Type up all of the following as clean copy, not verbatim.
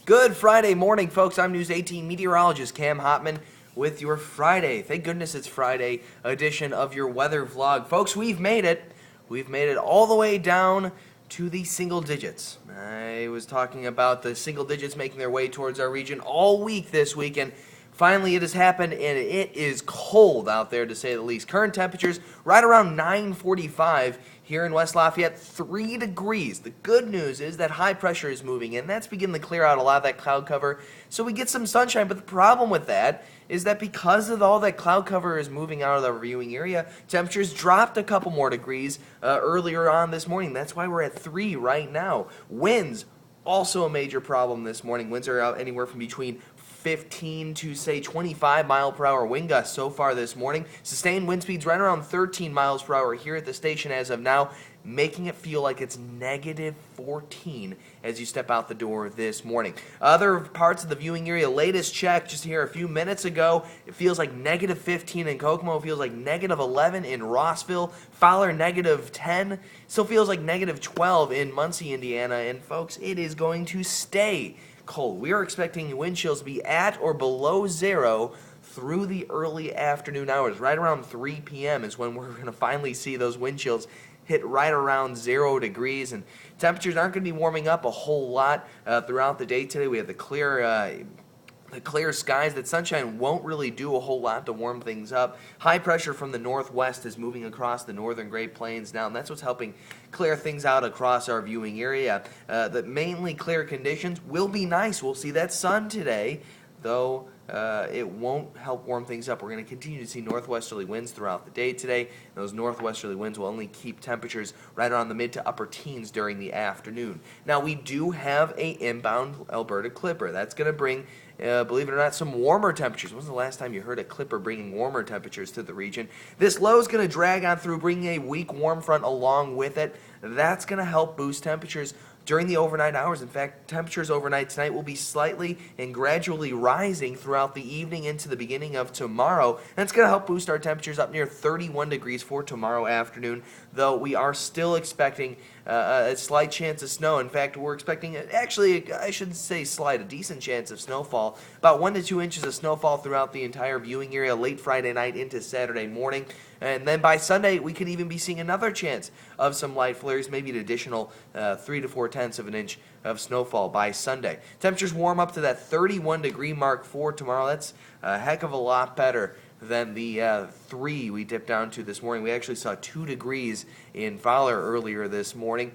Good Friday morning, folks. I'm News 18 meteorologist Cam Hotman with your Friday. Thank goodness it's Friday edition of your weather vlog. Folks, we've made it. We've made it all the way down to the single digits. I was talking about the single digits making their way towards our region all week this week, and finally it has happened, and it is cold out there to say the least. Current temperatures right around 9:45 here in West Lafayette, 3 degrees. The good news is that high pressure is moving in. That's beginning to clear out a lot of that cloud cover, so we get some sunshine. But the problem with that is that because of all that cloud cover is moving out of the viewing area, temperatures dropped a couple more degrees earlier on this morning. That's why we're at 3 right now. Winds, also a major problem this morning. Winds are out anywhere from between 15 to say 25 mile per hour wind gusts so far this morning. Sustained wind speeds right around 13 miles per hour here at the station as of now, making it feel like it's negative 14 as you step out the door this morning. Other parts of the viewing area, latest check just here a few minutes ago, it feels like negative 15 in Kokomo, it feels like negative 11 in Rossville, Fowler negative 10, still feels like negative 12 in Muncie, Indiana, and folks, it is going to stay cold. We are expecting wind chills to be at or below zero through the early afternoon hours. Right around 3 p.m. is when we're going to finally see those wind chills hit right around 0 degrees, and temperatures aren't going to be warming up a whole lot throughout the day today. We have the clear skies. That sunshine won't really do a whole lot to warm things up. High pressure from the northwest is moving across the northern Great Plains now, and that's what's helping clear things out across our viewing area. The mainly clear conditions will be nice. We'll see that sun today, though it won't help warm things up. We're going to continue to see northwesterly winds throughout the day today. Those northwesterly winds will only keep temperatures right around the mid to upper teens during the afternoon. Now, we do have a inbound Alberta Clipper. That's going to bring, believe it or not, some warmer temperatures. When was the last time you heard a Clipper bringing warmer temperatures to the region? This low is going to drag on through, bringing a weak warm front along with it. That's going to help boost temperatures during the overnight hours. In fact, temperatures overnight tonight will be slightly and gradually rising throughout the evening into the beginning of tomorrow. And it's going to help boost our temperatures up near 31 degrees for tomorrow afternoon, though we are still expecting a slight chance of snow. In fact, we're expecting, actually, I should say a decent chance of snowfall. About 1 to 2 inches of snowfall throughout the entire viewing area late Friday night into Saturday morning. And then by Sunday, we could even be seeing another chance of some light flurries, maybe an additional 3 to 4 tenths of an inch of snowfall by Sunday. Temperatures warm up to that 31 degree mark for tomorrow. That's a heck of a lot better than the 3 we dipped down to this morning. We actually saw 2 degrees in Fowler earlier this morning.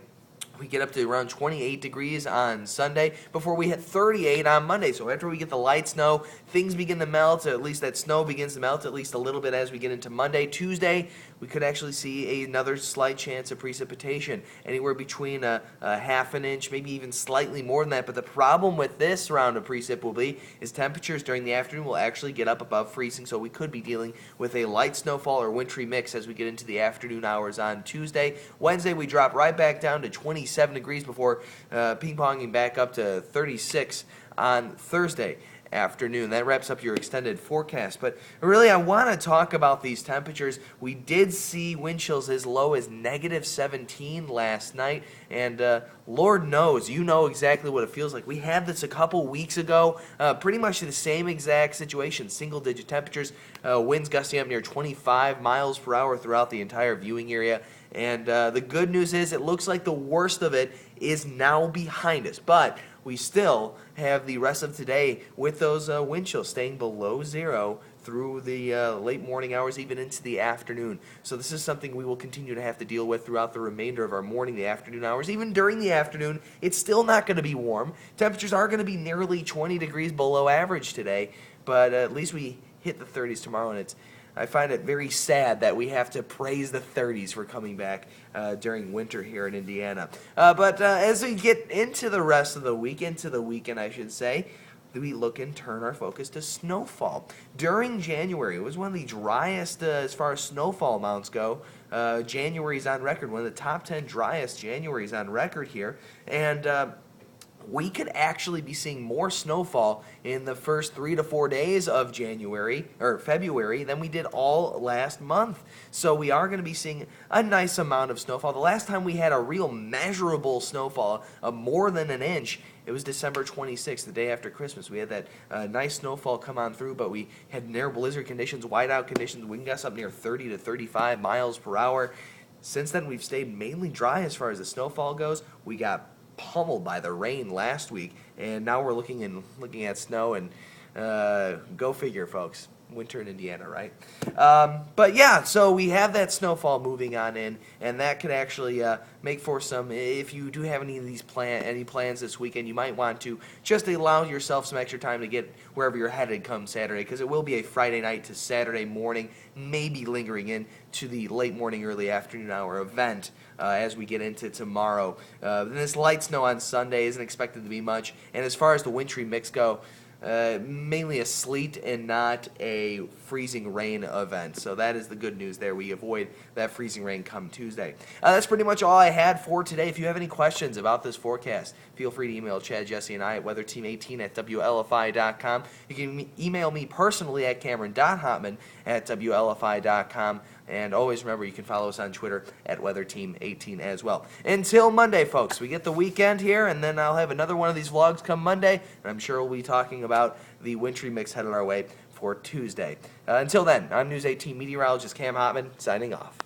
We get up to around 28 degrees on Sunday before we hit 38 on Monday. So after we get the light snow, things begin to melt, at least that snow begins to melt at least a little bit as we get into Monday. Tuesday, we could actually see another slight chance of precipitation, anywhere between a half an inch, maybe even slightly more than that. But the problem with this round of precip will be is temperatures during the afternoon will actually get up above freezing, so we could be dealing with a light snowfall or wintry mix as we get into the afternoon hours on Tuesday. Wednesday, we drop right back down to 27 degrees before ping-ponging back up to 36 on Thursday afternoon. That wraps up your extended forecast. But really, I want to talk about these temperatures. We did see wind chills as low as negative 17 last night, and Lord knows, you know exactly what it feels like. We had this a couple weeks ago, pretty much the same exact situation, single-digit temperatures, winds gusting up near 25 miles per hour throughout the entire viewing area. And the good news is it looks like the worst of it is now behind us. But we still have the rest of today with those wind chills staying below zero through the late morning hours, even into the afternoon. So this is something we will continue to have to deal with throughout the remainder of our morning, the afternoon hours. Even during the afternoon, it's still not going to be warm. Temperatures are going to be nearly 20 degrees below average today, but at least we hit the 30s tomorrow, and I find it very sad that we have to praise the 30s for coming back during winter here in Indiana. But as we get into the rest of the week, into the weekend, I should say, we look and turn our focus to snowfall. During January, it was one of the driest as far as snowfall amounts go. January's on record, one of the top 10 driest Januaries on record here. And we could actually be seeing more snowfall in the first 3 to 4 days of January or February than we did all last month. So we are going to be seeing a nice amount of snowfall. The last time we had a real measurable snowfall of more than an inch it was December 26th, the day after Christmas. We had that nice snowfall come on through, but we had near blizzard conditions, whiteout conditions. Wind gusts up near 30 to 35 miles per hour. Since then, we've stayed mainly dry as far as the snowfall goes. We got pummeled by the rain last week, and now we're looking at snow, and go figure, folks. Winter in Indiana, right? But yeah, so we have that snowfall moving on in, and that could actually make for some. If you do have any of these plans this weekend, you might want to just allow yourself some extra time to get wherever you're headed come Saturday, because it will be a Friday night to Saturday morning, maybe lingering in to the late morning, early afternoon hour event as we get into tomorrow. This light snow on Sunday isn't expected to be much, and as far as the wintry mix go, mainly a sleet and not a freezing rain event. So that is the good news there. We avoid that freezing rain come Tuesday. That's pretty much all I had for today. If you have any questions about this forecast, feel free to email Chad, Jesse, and I at weatherteam18@WLFI.com. You can email me personally at Cameron.Hotman@WLFI.com. And always remember, you can follow us on Twitter at WeatherTeam18 as well. Until Monday, folks, we get the weekend here, and then I'll have another one of these vlogs come Monday, and I'm sure we'll be talking about the wintry mix headed our way for Tuesday. Until then, I'm News 18 meteorologist Cam Hotman, signing off.